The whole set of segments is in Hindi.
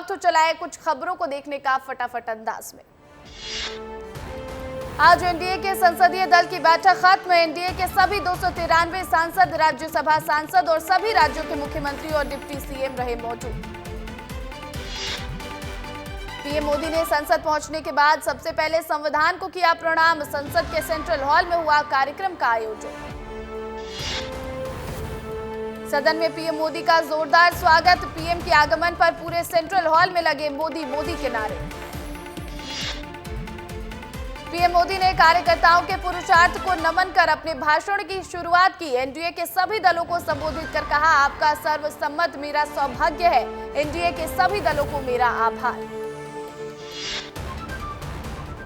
वक्त तो चलाए कुछ खबरों को देखने का फटाफट अंदाज में। आज एनडीए के संसदीय दल की बैठक खत्म। एनडीए के सभी 293 सांसद, राज्यसभा सांसद और सभी राज्यों के मुख्यमंत्री और डिप्टी सीएम रहे मौजूद। पीएम मोदी ने संसद पहुंचने के बाद सबसे पहले संविधान को किया प्रणाम। संसद के सेंट्रल हॉल में हुआ कार्यक्रम का आयोजन। सदन में पीएम मोदी का जोरदार स्वागत। पीएम के आगमन पर पूरे सेंट्रल हॉल में लगे मोदी मोदी के नारे। पीएम मोदी ने कार्यकर्ताओं के पुरुषार्थ को नमन कर अपने भाषण की शुरुआत की। एनडीए के सभी दलों को संबोधित कर कहा, आपका सर्वसम्मत मेरा सौभाग्य है। एनडीए के सभी दलों को मेरा आभार।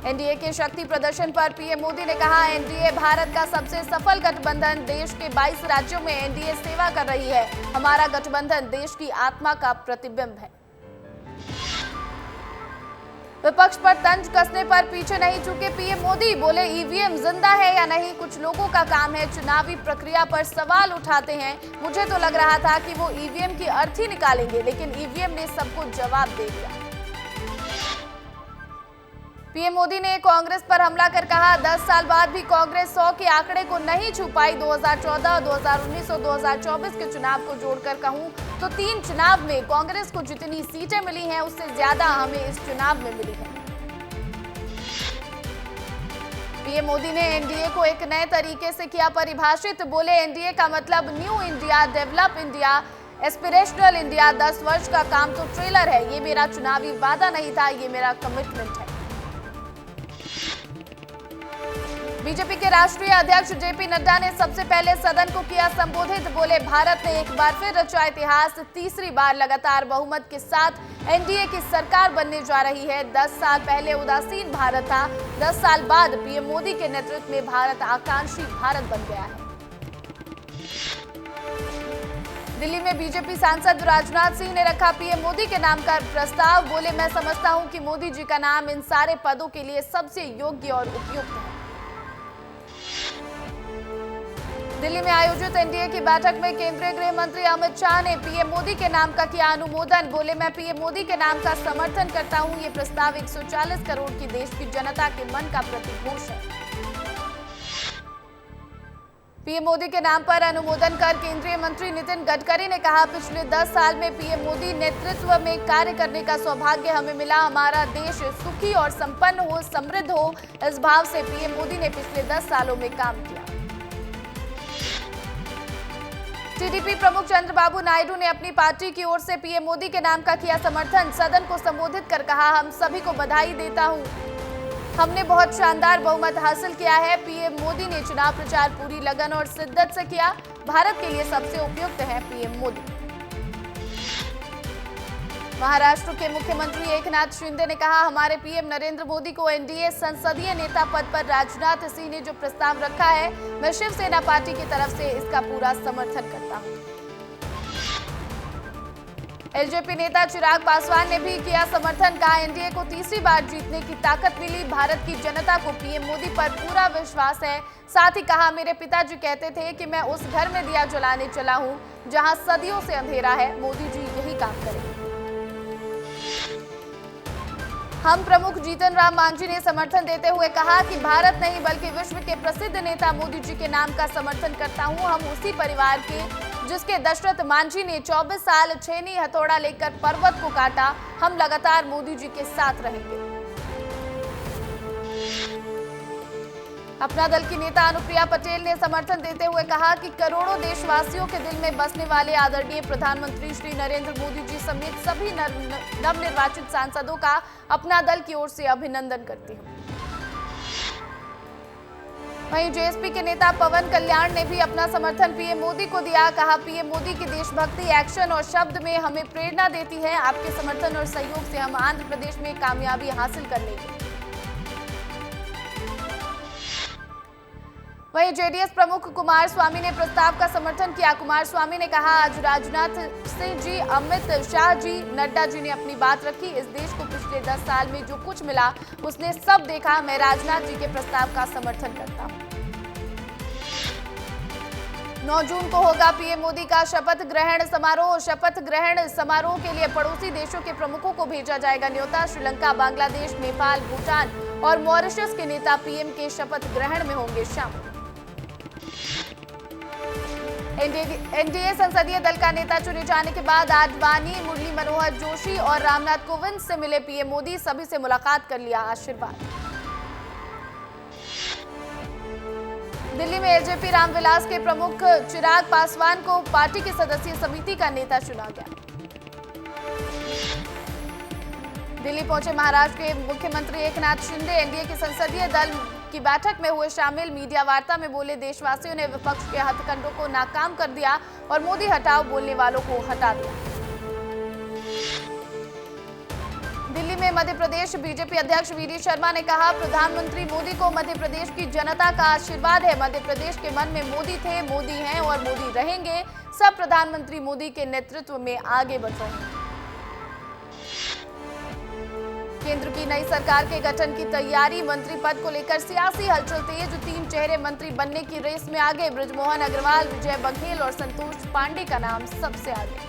एनडीए के शक्ति प्रदर्शन पर पीएम मोदी ने कहा, एनडीए भारत का सबसे सफल गठबंधन। देश के 22 राज्यों में एनडीए सेवा कर रही है। हमारा गठबंधन देश की आत्मा का प्रतिबिंब है। विपक्ष पर तंज कसने पर पीछे नहीं चूके पीएम मोदी। बोले, ईवीएम जिंदा है या नहीं, कुछ लोगों का काम है चुनावी प्रक्रिया पर सवाल उठाते हैं। मुझे तो लग रहा था कि वो ईवीएम की अर्थी निकालेंगे, लेकिन ईवीएम ने सबको जवाब दे दिया। पीएम मोदी ने कांग्रेस पर हमला कर कहा, 10 साल बाद भी कांग्रेस 100 के आंकड़े को नहीं छू पाई। 2014, 2019 और 2024 के चुनाव को जोड़कर कहूं तो 3 चुनाव में कांग्रेस को जितनी सीटें मिली हैं उससे ज्यादा हमें इस चुनाव में मिली है। पीएम मोदी ने एनडीए को एक नए तरीके से किया परिभाषित। बोले, एनडीए का मतलब new India, develop India, aspirational India. 10 वर्ष का काम तो ट्रेलर है। ये मेरा चुनावी वादा नहीं था, ये मेरा कमिटमेंट है। बीजेपी के राष्ट्रीय अध्यक्ष जेपी नड्डा ने सबसे पहले सदन को किया संबोधित। बोले, भारत ने एक बार फिर रचा इतिहास। तीसरी बार लगातार बहुमत के साथ एनडीए की सरकार बनने जा रही है। 10 साल पहले उदासीन भारत था। 10 साल बाद पीएम मोदी के नेतृत्व में भारत आकांक्षी भारत बन गया है। दिल्ली में बीजेपी सांसद राजनाथ सिंह ने रखा पीएम मोदी के नाम का प्रस्ताव। बोले, मैं समझता हूं कि मोदी जी का नाम इन सारे पदों के लिए सबसे योग्य और उपयुक्त है। दिल्ली में आयोजित एनडीए की बैठक में केंद्रीय गृह मंत्री अमित शाह ने पीएम मोदी के नाम का किया अनुमोदन। बोले, मैं पीएम मोदी के नाम का समर्थन करता हूं। ये प्रस्ताव 140 करोड़ की देश की जनता के मन का प्रतिघोष है। पीएम मोदी के नाम पर अनुमोदन कर केंद्रीय मंत्री नितिन गडकरी ने कहा, पिछले 10 साल में पीएम मोदी नेतृत्व में कार्य करने का सौभाग्य हमें मिला। हमारा देश सुखी और संपन्न हो, समृद्ध हो, इस भाव से पीएम मोदी ने पिछले 10 सालों में काम किया। टीडीपी प्रमुख चंद्रबाबू नायडू ने अपनी पार्टी की ओर से पीएम मोदी के नाम का किया समर्थन। सदन को संबोधित कर कहा, हम सभी को बधाई देता हूं। हमने बहुत शानदार बहुमत हासिल किया है। पीएम मोदी ने चुनाव प्रचार पूरी लगन और शिद्दत से किया। भारत के लिए सबसे उपयुक्त है पीएम मोदी। महाराष्ट्र के मुख्यमंत्री एकनाथ शिंदे ने कहा, हमारे पीएम नरेंद्र मोदी को एनडीए संसदीय नेता पद पर राजनाथ सिंह ने जो प्रस्ताव रखा है, मैं शिवसेना पार्टी की तरफ से इसका पूरा समर्थन करता हूं। एलजेपी नेता चिराग पासवान ने भी किया समर्थन। कहा, एनडीए को तीसरी बार जीतने की ताकत मिली। भारत की जनता को पीएम मोदी पर पूरा विश्वास है। साथ ही कहा, मेरे पिताजी कहते थे कि मैं उस घर में दिया जलाने चला हूं जहां सदियों से अंधेरा है। मोदी जी यही काम करेंगे। हम प्रमुख जीतन राम मांझी ने समर्थन देते हुए कहा कि भारत नहीं बल्कि विश्व के प्रसिद्ध नेता मोदी जी के नाम का समर्थन करता हूं। हम उसी परिवार के जिसके दशरथ मांझी ने 24 साल छेनी हथौड़ा लेकर पर्वत को काटा। हम लगातार मोदी जी के साथ रहेंगे। अपना दल की नेता अनुप्रिया पटेल ने समर्थन देते हुए कहा कि करोड़ों देशवासियों के दिल में बसने वाले आदरणीय प्रधानमंत्री श्री नरेंद्र मोदी जी समेत सभी नवनिर्वाचित सांसदों का अपना दल की ओर से अभिनंदन करती हूं। वहीं जेएसपी के नेता पवन कल्याण ने भी अपना समर्थन पीएम मोदी को दिया। कहा, पीएम मोदी की देशभक्ति एक्शन और शब्द में हमें प्रेरणा देती है। आपके समर्थन और सहयोग से हम आंध्र प्रदेश में कामयाबी हासिल कर लेंगे। वहीं जेडीएस प्रमुख कुमारस्वामी ने प्रस्ताव का समर्थन किया। कुमारस्वामी ने कहा, आज राजनाथ सिंह जी, अमित शाह जी, नड्डा जी ने अपनी बात रखी। इस देश को पिछले 10 साल में जो कुछ मिला उसने सब देखा। मैं राजनाथ जी के प्रस्ताव का समर्थन करता हूं। 9 जून को होगा पीएम मोदी का शपथ ग्रहण समारोह। शपथ ग्रहण समारोह के लिए पड़ोसी देशों के प्रमुखों को भेजा जाएगा न्योता। श्रीलंका, बांग्लादेश, नेपाल, भूटान और मॉरिशस के नेता पीएम के शपथ ग्रहण में होंगे शामिल। एनडीए संसदीय दल का नेता चुने जाने के बाद आडवाणी, मुरली मनोहर जोशी और रामनाथ कोविंद से मिले पीएम मोदी। सभी से मुलाकात कर लिया आशीर्वाद। दिल्ली में एलजेपी रामविलास के प्रमुख चिराग पासवान को पार्टी की सदस्यीय समिति का नेता चुना गया। दिल्ली पहुंचे महाराष्ट्र के मुख्यमंत्री एकनाथ शिंदे। एनडीए के संसदीय दल की बैठक में हुए शामिल। मीडिया वार्ता में बोले, देशवासियों ने विपक्ष के हथकंडों को नाकाम कर दिया और मोदी हटाओ बोलने वालों को हटा दिया। दिल्ली में मध्य प्रदेश बीजेपी अध्यक्ष वीडी शर्मा ने कहा, प्रधानमंत्री मोदी को मध्य प्रदेश की जनता का आशीर्वाद है। मध्य प्रदेश के मन में मोदी थे, मोदी हैं और मोदी रहेंगे। सब प्रधानमंत्री मोदी के नेतृत्व में आगे बढ़ रहे हैं। केंद्र की नई सरकार के गठन की तैयारी। मंत्री पद को लेकर सियासी हलचल तेज। 3 चेहरे मंत्री बनने की रेस में आगे। बृजमोहन अग्रवाल, विजय बघेल और संतोष पांडे का नाम सबसे आगे।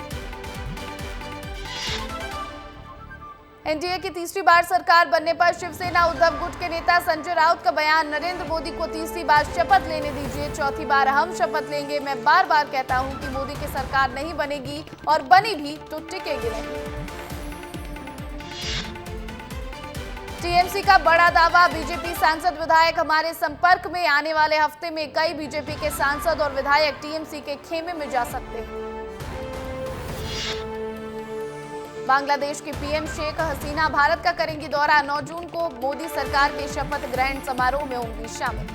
एनडीए की तीसरी बार सरकार बनने पर शिवसेना उद्धव गुट के नेता संजय राउत का बयान। नरेंद्र मोदी को तीसरी बार शपथ लेने दीजिए, चौथी बार हम शपथ लेंगे। मैं बार बार कहता हूं कि मोदी की सरकार नहीं बनेगी और बनी भी तो टिकेगी नहीं। टीएमसी का बड़ा दावा। बीजेपी सांसद विधायक हमारे संपर्क में। आने वाले हफ्ते में कई बीजेपी के सांसद और विधायक टीएमसी के खेमे में जा सकते हैं। बांग्लादेश की पीएम शेख हसीना भारत का करेंगी दौरा। 9 जून को मोदी सरकार के शपथ ग्रहण समारोह में होंगी शामिल।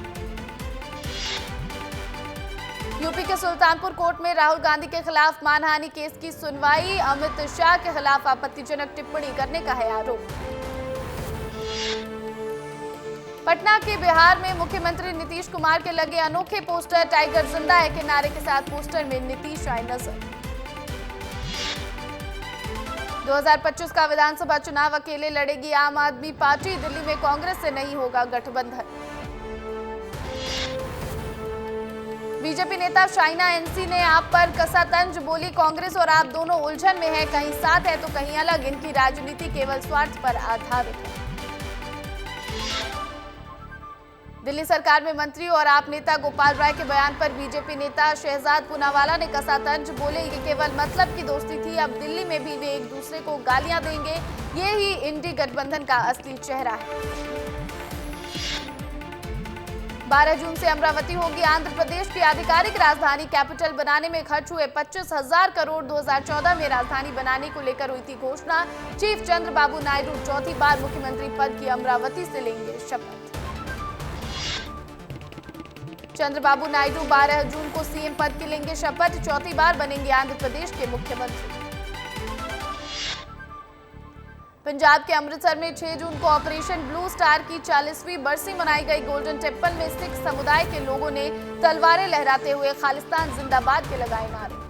यूपी के सुल्तानपुर कोर्ट में राहुल गांधी के खिलाफ मानहानि केस की सुनवाई। अमित शाह के खिलाफ आपत्तिजनक टिप्पणी करने का है आरोप। पटना के बिहार में मुख्यमंत्री नीतीश कुमार के लगे अनोखे पोस्टर। टाइगर जिंदा है के नारे के साथ पोस्टर में नीतीश आए नजर। 2025 का विधानसभा चुनाव अकेले लड़ेगी आम आदमी पार्टी। दिल्ली में कांग्रेस से नहीं होगा गठबंधन। बीजेपी नेता शाइना एनसी ने आप पर कसा तंज। बोली, कांग्रेस और आप दोनों उलझन में हैं, कहीं साथ है तो कहीं अलग। इनकी राजनीति केवल स्वार्थ पर आधारित है। दिल्ली सरकार में मंत्री और आप नेता गोपाल राय के बयान पर बीजेपी नेता शहजाद पूनावाला ने कसा तंज। बोले, ये केवल मतलब की दोस्ती थी, अब दिल्ली में भी वे एक दूसरे को गालियां देंगे। ये ही इंडी गठबंधन का असली चेहरा है। 12 जून से अमरावती होगी आंध्र प्रदेश की आधिकारिक राजधानी। कैपिटल बनाने में खर्च हुए 25,000 करोड़। 2014 में राजधानी बनाने को लेकर हुई थी घोषणा। चीफ चंद्रबाबू नायडू चौथी बार मुख्यमंत्री पद की अमरावती से लेंगे शपथ। चंद्रबाबू नायडू 12 जून को सीएम पद की लेंगे शपथ। चौथी बार बनेंगे आंध्र प्रदेश के मुख्यमंत्री। पंजाब के अमृतसर में 6 जून को ऑपरेशन ब्लू स्टार की 40वीं बरसी मनाई गई। गोल्डन टेम्पल में सिख समुदाय के लोगों ने तलवारें लहराते हुए खालिस्तान जिंदाबाद के लगाए नारे।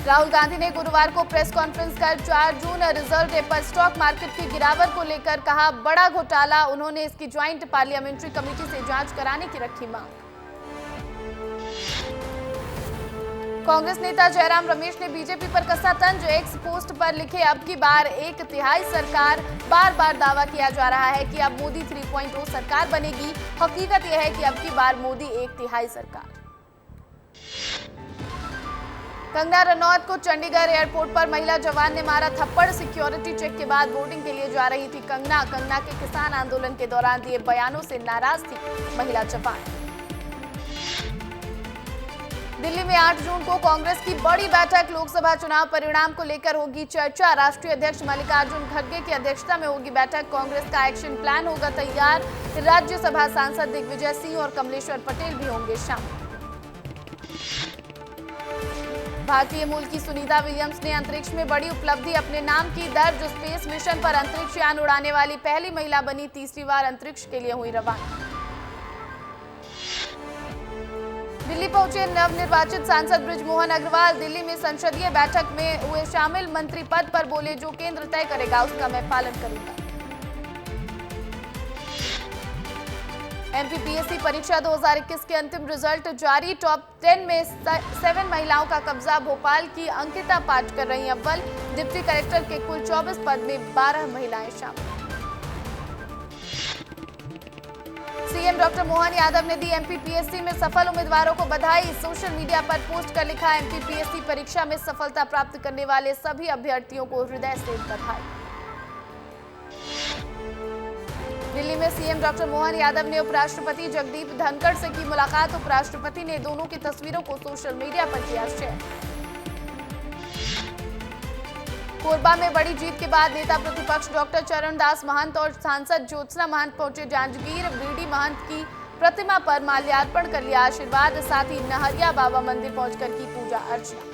राहुल गांधी ने गुरुवार को प्रेस कॉन्फ्रेंस कर 4 जून रिजर्व डे पर स्टॉक मार्केट की गिरावट को लेकर कहा, बड़ा घोटाला। उन्होंने इसकी ज्वाइंट पार्लियामेंट्री कमेटी से जांच कराने की रखी मांग। कांग्रेस नेता जयराम रमेश ने बीजेपी पर कसा तंज। एक्स पोस्ट पर लिखे, अब की बार 1/3 सरकार। बार बार दावा किया जा रहा है कि अब मोदी 3.0 सरकार बनेगी। हकीकत यह है कि अब की बार मोदी 1/3 सरकार। कंगना रनौत को चंडीगढ़ एयरपोर्ट पर महिला जवान ने मारा थप्पड़। सिक्योरिटी चेक के बाद बोर्डिंग के लिए जा रही थी कंगना के किसान आंदोलन के दौरान दिए बयानों से नाराज थी महिला जवान। दिल्ली में 8 जून को कांग्रेस की बड़ी बैठक। लोकसभा चुनाव परिणाम को लेकर होगी चर्चा। राष्ट्रीय अध्यक्ष मल्लिकार्जुन खड़गे की अध्यक्षता में होगी बैठक। कांग्रेस का एक्शन प्लान होगा तैयार। राज्यसभा सांसद दिग्विजय सिंह और कमलेश्वर पटेल भी होंगे शामिल। भारतीय मूल की सुनीता विलियम्स ने अंतरिक्ष में बड़ी उपलब्धि अपने नाम की दर्ज। स्पेस मिशन पर अंतरिक्ष यान उड़ाने वाली पहली महिला बनी। तीसरी बार अंतरिक्ष के लिए हुई रवाना। दिल्ली पहुंचे नवनिर्वाचित सांसद बृजमोहन अग्रवाल। दिल्ली में संसदीय बैठक में हुए शामिल। मंत्री पद पर बोले, जो केंद्र तय करेगा उसका मैं पालन करूंगा। एमपीपीएससी परीक्षा 2021 के अंतिम रिजल्ट जारी। टॉप 10 में 7 महिलाओं का कब्जा। भोपाल की अंकिता पाटकर रही अव्वल। डिप्टी कलेक्टर के कुल 24 पद में 12 महिलाएं शामिल। सीएम डॉक्टर मोहन यादव ने दी एमपीपीएससी में सफल उम्मीदवारों को बधाई। सोशल मीडिया पर पोस्ट कर लिखा, एमपीपीएससी परीक्षा में सफलता प्राप्त करने वाले सभी अभ्यर्थियों को हृदय से बधाई। दिल्ली में सीएम डॉक्टर मोहन यादव ने उपराष्ट्रपति जगदीप धनखड़ से की मुलाकात। उपराष्ट्रपति ने दोनों की तस्वीरों को सोशल मीडिया पर किया शेयर। कोरबा में बड़ी जीत के बाद नेता प्रतिपक्ष डॉक्टर चरणदास महंत और सांसद ज्योत्सना महंत पहुंचे जांजगीर। बीडी महंत की प्रतिमा पर माल्यार्पण कर लिया आशीर्वाद। साथ ही नहरिया बाबा मंदिर पहुंचकर की पूजा अर्चना।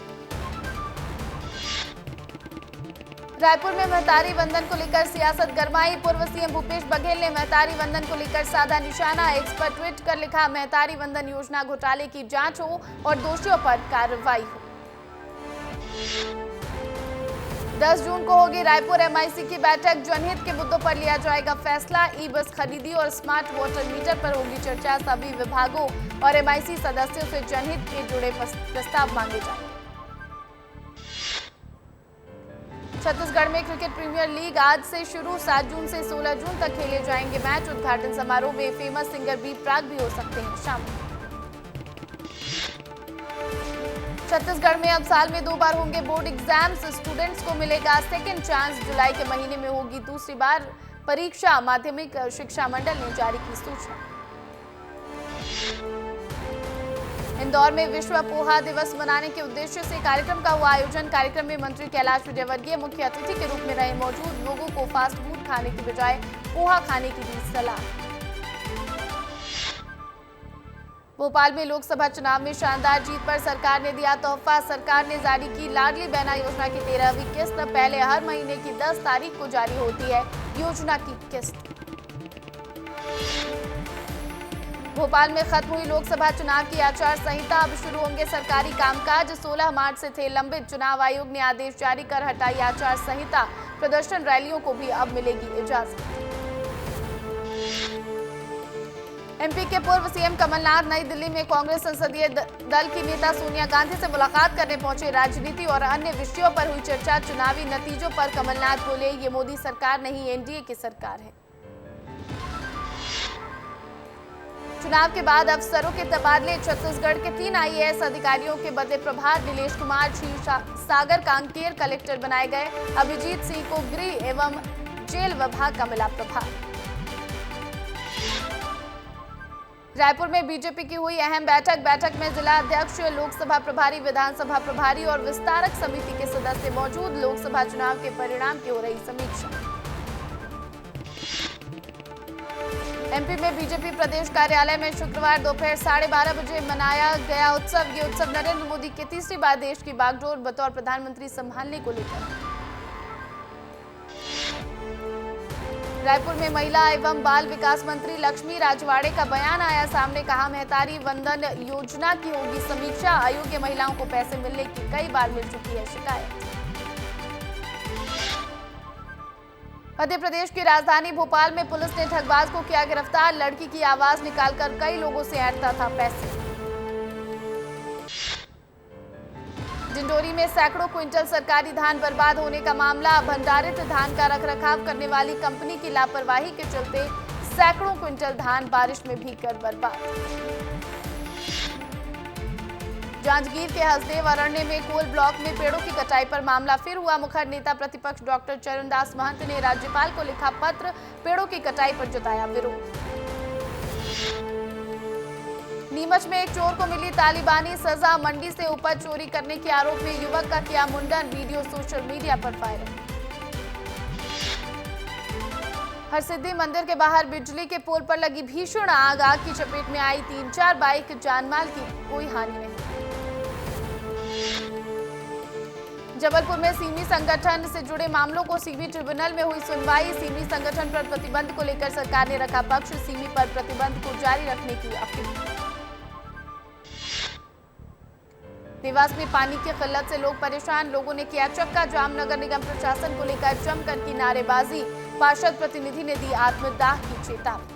रायपुर में महतारी वंदन को लेकर सियासत गरमाई। पूर्व सीएम भूपेश बघेल ने महतारी वंदन को लेकर साधा निशाना। एक्स पर ट्वीट कर लिखा, महतारी वंदन योजना घोटाले की जांच हो और दोषियों पर कार्रवाई हो। 10 जून को होगी रायपुर एमआईसी की बैठक। जनहित के मुद्दों पर लिया जाएगा फैसला। ई बस खरीदी और स्मार्ट वाटर मीटर पर होगी चर्चा। सभी विभागों और एमआईसी सदस्यों से जनहित के जुड़े प्रस्ताव मांगे जाएंगे। छत्तीसगढ़ में क्रिकेट प्रीमियर लीग आज से शुरू। 7 जून से 16 जून तक खेले जाएंगे मैच। उद्घाटन समारोह में फेमस सिंगर बी प्राक भी हो सकते हैं शामिल। छत्तीसगढ़ में अब साल में 2 बार होंगे बोर्ड एग्जाम्स। स्टूडेंट्स को मिलेगा सेकेंड चांस। जुलाई के महीने में होगी दूसरी बार परीक्षा। माध्यमिक शिक्षा मंडल ने जारी की सूचना। इंदौर में विश्व पोहा दिवस मनाने के उद्देश्य से कार्यक्रम का हुआ आयोजन। कार्यक्रम में मंत्री कैलाश विजयवर्गीय मुख्य अतिथि के रूप में रहे। मौजूद लोगों को फास्ट फूड खाने की बजाय पोहा खाने की दी सलाह। भोपाल में लोकसभा चुनाव में शानदार जीत पर सरकार ने दिया तोहफा। सरकार ने जारी की लाडली बहना योजना की 13वीं किस्त। पहले हर महीने की 10 तारीख को जारी होती है योजना की किस्त। भोपाल में खत्म हुई लोकसभा चुनाव की आचार संहिता। अब शुरू होंगे सरकारी कामकाज। 16 मार्च से थे लंबित। चुनाव आयोग ने आदेश जारी कर हटाई आचार संहिता। प्रदर्शन रैलियों को भी अब मिलेगी इजाजत। एमपी के पूर्व सीएम कमलनाथ नई दिल्ली में कांग्रेस संसदीय दल की नेता सोनिया गांधी से मुलाकात करने पहुंचे। राजनीति और अन्य विषयों पर हुई चर्चा। चुनावी नतीजों पर कमलनाथ बोले, ये मोदी सरकार नहीं एनडीए की सरकार है। चुनाव के बाद अफसरों के तबादले। छत्तीसगढ़ के 3 आईएएस अधिकारियों के बदले प्रभार। नीलेश कुमार सागर कांकेर कलेक्टर बनाए गए। अभिजीत सिंह को गृह एवं जेल विभाग का मिला प्रभार। रायपुर में बीजेपी की हुई अहम बैठक में जिला अध्यक्ष, लोकसभा प्रभारी, विधानसभा प्रभारी और विस्तारक समिति के सदस्य मौजूद। लोकसभा चुनाव के परिणाम की हो रही समीक्षा। एमपी में बीजेपी प्रदेश कार्यालय में शुक्रवार दोपहर 12:30 बजे मनाया गया उत्सव। ये उत्सव नरेंद्र मोदी के तीसरी बार देश की बागडोर बतौर प्रधानमंत्री संभालने को लेकर। रायपुर में महिला एवं बाल विकास मंत्री लक्ष्मी राजवाड़े का बयान आया सामने। कहा, महतारी वंदन योजना की होगी समीक्षा। अयोग्य महिलाओं को पैसे मिलने की कई बार मिल चुकी है शिकायत। मध्य प्रदेश की राजधानी भोपाल में पुलिस ने ठगबाज को किया गिरफ्तार। लड़की की आवाज निकालकर कई लोगों से ऐंठता था पैसे। डिंडोरी में सैकड़ों क्विंटल सरकारी धान बर्बाद होने का मामला। भंडारित धान का रखरखाव करने वाली कंपनी की लापरवाही के चलते सैकड़ों क्विंटल धान बारिश में भीगकर बर्बाद। जांजगीर के हसदेव अरण्य में कोल ब्लॉक में पेड़ों की कटाई पर मामला फिर हुआ मुखर। नेता प्रतिपक्ष डॉक्टर चरणदास महंत ने राज्यपाल को लिखा पत्र। पेड़ों की कटाई पर जताया विरोध। नीमच में एक चोर को मिली तालिबानी सजा। मंडी से उपज चोरी करने के आरोप में युवक का किया मुंडन। वीडियो सोशल मीडिया पर वायरल। हरसिद्धि मंदिर के बाहर बिजली के पोल पर लगी भीषण आग। आग की चपेट में आई 3-4 बाइक। जानमाल की कोई हानि नहीं। जबलपुर में सीमी संगठन से जुड़े मामलों को सीमी ट्रिब्यूनल में हुई सुनवाई। सीमी संगठन पर प्रतिबंध को लेकर सरकार ने रखा पक्ष। सीमी पर प्रतिबंध को जारी रखने की अपील। देवास में पानी की किल्लत से लोग परेशान। लोगों ने किया चक्का जाम। नगर निगम प्रशासन को लेकर जमकर की नारेबाजी। पार्षद प्रतिनिधि ने दी आत्मदाह की चेतावनी।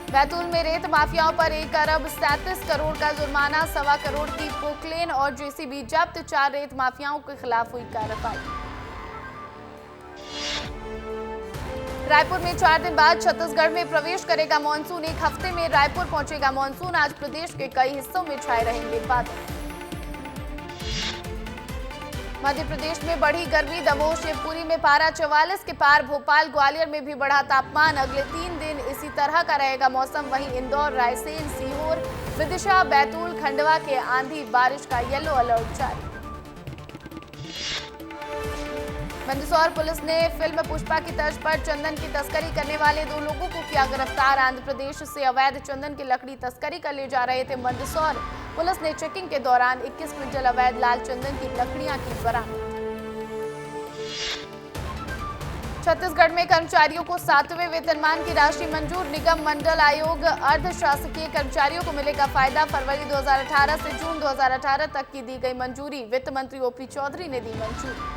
बैतूल में रेत माफियाओं पर 1 अरब 37 करोड़ का जुर्माना, 1.25 करोड़ की पोकलेन और जेसीबी जब्त, 4 रेत माफियाओं के खिलाफ हुई कार्रवाई। रायपुर में 4 दिन बाद छत्तीसगढ़ में प्रवेश करेगा मानसून, 1 हफ्ते में रायपुर पहुंचेगा मानसून। आज प्रदेश के कई हिस्सों में छाए रहेंगे बादल। मध्य प्रदेश में बढ़ी गर्मी, दमोह शिवपुरी में पारा 44 के पार, भोपाल ग्वालियर में भी बढ़ा तापमान। अगले 3 दिन इसी तरह का रहेगा मौसम। वहीं इंदौर, रायसेन, सीहोर, विदिशा, बैतूल, खंडवा के आंधी बारिश का येलो अलर्ट जारी। मंदसौर पुलिस ने फिल्म पुष्पा की तर्ज पर चंदन की तस्करी करने वाले 2 लोगों को किया गिरफ्तार। आंध्र प्रदेश से अवैध चंदन की लकड़ी तस्करी कर ले जा रहे थे मंदसौर पुलिस ने चेकिंग के दौरान 21 क्विंटल अवैध लाल चंदन की लकड़ियां की बरामद। छत्तीसगढ़ में कर्मचारियों को 7वें वेतनमान की राशि मंजूर, निगम मंडल आयोग अर्धशासकीय कर्मचारियों को मिलेगा फायदा। फरवरी 2018 से जून 2018 तक की दी गई मंजूरी, वित्त मंत्री ओपी चौधरी ने दी मंजूरी।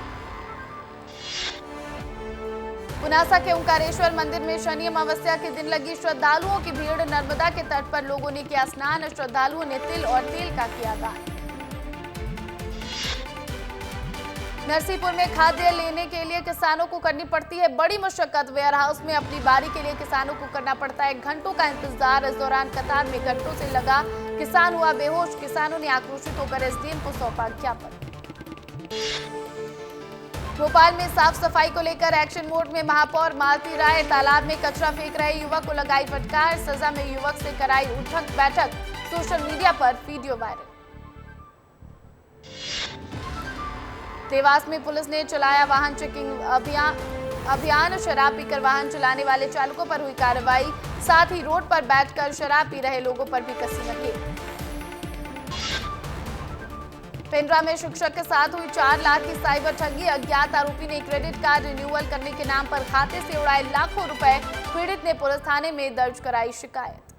पुनासा के ओंकारेश्वर मंदिर में शनि अमावस्या के दिन लगी श्रद्धालुओं की भीड़, नर्मदा के तट पर लोगों ने किया स्नान, श्रद्धालुओं ने तिल और तेल का किया दान। नरसिंहपुर में खाद्य लेने के लिए किसानों को करनी पड़ती है बड़ी मशक्कत, वेयर हाउस में अपनी बारी के लिए किसानों को करना पड़ता है घंटों का इंतजार। इस दौरान कतार में घंटों से लगा किसान हुआ बेहोश, किसानों ने आक्रोशित होकर एसडीएम को सौंपा ज्ञापन। भोपाल में साफ सफाई को लेकर एक्शन मोड में महापौर मालती राय, तालाब में कचरा फेंक रहे युवक को लगाई फटकार, सजा में युवक से कराई उठक बैठक, सोशल मीडिया पर वीडियो वायरल। देवास में पुलिस ने चलाया वाहन चेकिंग अभियान, शराब पीकर वाहन चलाने वाले चालकों पर हुई कार्रवाई, साथ ही रोड पर बैठकर शराब पी रहे लोगों पर भी कसी नकेल। पेंड्रा में शिक्षक के साथ हुई 4 लाख की साइबर ठगी, अज्ञात आरोपी ने क्रेडिट कार्ड रिन्यूअल करने के नाम पर खाते से उड़ाए लाखों रुपए, पीड़ित ने पुलिस थाने में दर्ज कराई शिकायत।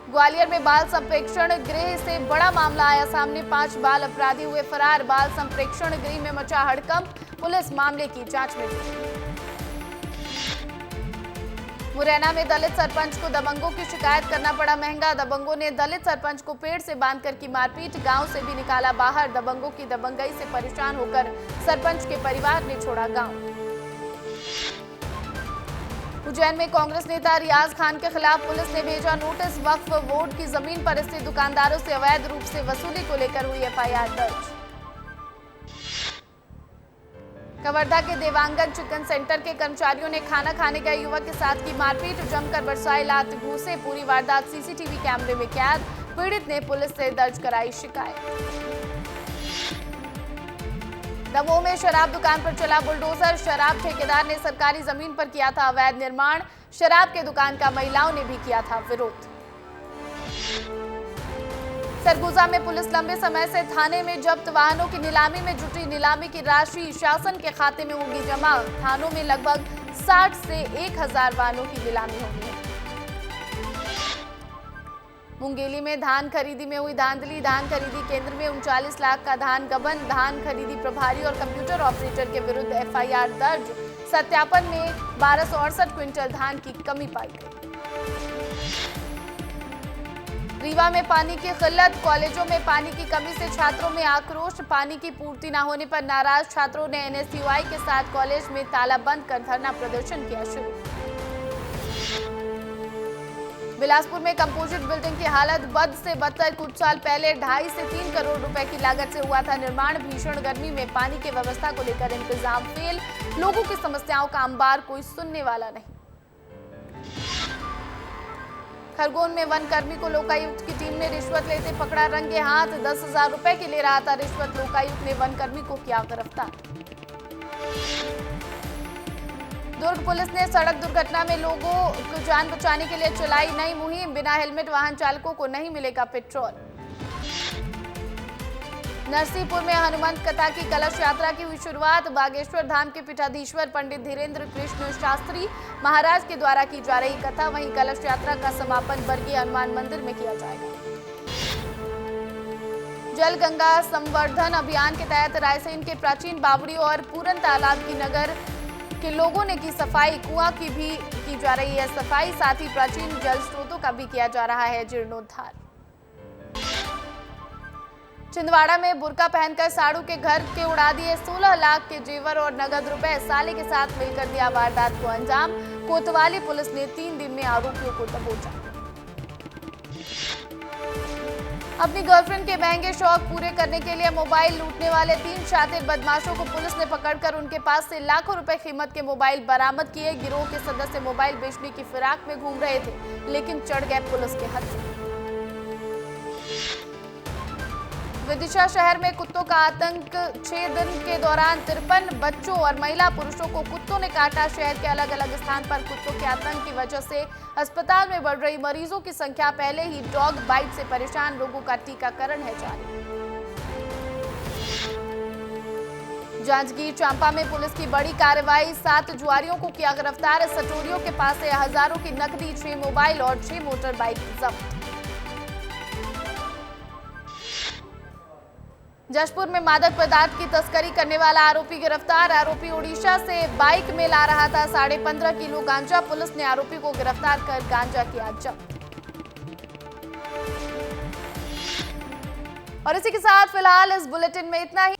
ग्वालियर में बाल संप्रेक्षण गृह से बड़ा मामला आया सामने, 5 बाल अपराधी हुए फरार, बाल संप्रेक्षण गृह में मचा हड़कंप, पुलिस मामले की जांच में जुटी। मुरैना में दलित सरपंच को दबंगों की शिकायत करना पड़ा महंगा, दबंगों ने दलित सरपंच को पेड़ से बांधकर की मारपीट, गांव से भी निकाला बाहर, दबंगों की दबंगई से परेशान होकर सरपंच के परिवार ने छोड़ा गांव। उज्जैन में कांग्रेस नेता रियाज खान के खिलाफ पुलिस ने भेजा नोटिस, वक्फ बोर्ड की जमीन पर स्थित दुकानदारों से अवैध रूप से वसूली को लेकर हुई एफआईआर दर्ज। कवर्धा के देवांगन चिकन सेंटर के कर्मचारियों ने खाना खाने गए युवक के साथ की मारपीट, जमकर बरसाए लात घूंसे, पूरी वारदात सीसीटीवी कैमरे में कैद, पीड़ित ने पुलिस से दर्ज कराई शिकायत। दमोह में शराब दुकान पर चला बुलडोजर, शराब ठेकेदार ने सरकारी जमीन पर किया था अवैध निर्माण, शराब के दुकान का महिलाओं ने भी किया था विरोध। सरगुजा में पुलिस लंबे समय से थाने में जब्त वाहनों की नीलामी में जुटी, नीलामी की राशि शासन के खाते में होगी जमा, थानों में लगभग 60 से 1000 वाहनों की नीलामी होगी। मुंगेली में धान खरीदी में हुई धांधली, धान खरीदी केंद्र में 39 लाख का धान गबन, धान खरीदी प्रभारी और कंप्यूटर ऑपरेटर के विरुद्ध एफआईआर दर्ज, सत्यापन में 1268 क्विंटल धान की कमी पाई गई। रीवा में पानी की किल्लत, कॉलेजों में पानी की कमी से छात्रों में आक्रोश, पानी की पूर्ति न होने पर नाराज छात्रों ने एनएसयूआई के साथ कॉलेज में ताला बंद कर धरना प्रदर्शन किया शुरू। बिलासपुर में कंपोजिट बिल्डिंग की हालत बद से बदतर, कुछ साल पहले 2.5 से 3 करोड़ रुपए की लागत से हुआ था निर्माण, भीषण गर्मी में पानी की व्यवस्था को लेकर इंतजाम फेल, लोगों की समस्याओं का अंबार कोई सुनने वाला नहीं। खरगोन में वन कर्मी को लोकायुक्त की टीम ने रिश्वत लेते पकड़ा रंगे हाथ, 10,000 रुपए की ले रहा था रिश्वत, लोकायुक्त ने वन कर्मी को किया गिरफ्तार। दुर्ग पुलिस ने सड़क दुर्घटना में लोगों को जान बचाने के लिए चलाई नई मुहिम, बिना हेलमेट वाहन चालकों को नहीं मिलेगा पेट्रोल। नरसिंहपुर में हनुमंत कथा की कलश यात्रा की हुई शुरुआत, बागेश्वर धाम के पीठाधीश्वर पंडित धीरेन्द्र कृष्ण शास्त्री महाराज के द्वारा की जा रही कथा, वहीं कलश यात्रा का समापन वर्गीय हनुमान मंदिर में किया जाएगा। जल गंगा संवर्धन अभियान के तहत रायसेन के प्राचीन बावड़ी और पूरन तालाब की नगर के लोगों ने की सफाई, कुआं की भी की जा रही है सफाई, साथ ही प्राचीन जल स्रोतों का भी किया जा रहा है जीर्णोद्धार। छिंदवाड़ा में बुर्का पहनकर साड़ू के घर के उड़ा दिए 16 लाख के जेवर और नगद रुपए, साले के साथ मिलकर दिया वारदात को अंजाम। कोतवाली पुलिस ने 3 दिन में आरोपियों को दबोचा। अपनी गर्लफ्रेंड के महंगे शौक पूरे करने के लिए मोबाइल लूटने वाले 3 शातिर बदमाशों को पुलिस ने पकड़कर उनके पास से लाखों रुपए कीमत के मोबाइल बरामद किए। गिरोह के सदस्य मोबाइल बेचने की फिराक में घूम रहे थे, लेकिन चढ़ गए पुलिस के हत्थे। विदिशा शहर में कुत्तों का आतंक, 6 दिन के दौरान 53 बच्चों और महिला पुरुषों को कुत्तों ने काटा। शहर के अलग अलग स्थान पर कुत्तों के आतंक की वजह से अस्पताल में बढ़ रही मरीजों की संख्या, पहले ही डॉग बाइट से परेशान लोगों का टीकाकरण है जारी। जांजगीर चांपा में पुलिस की बड़ी कार्रवाई, 7 जुआरियों को किया गिरफ्तार। सटोरियों के पास से हजारों की नकदी, 6 मोबाइल और 6 मोटर बाइक जब्त। जशपुर में मादक पदार्थ की तस्करी करने वाला आरोपी गिरफ्तार। आरोपी ओडिशा से बाइक में ला रहा था 15.5 किलो गांजा। पुलिस ने आरोपी को गिरफ्तार कर गांजा किया जब्त। और इसी के साथ फिलहाल इस बुलेटिन में इतना ही।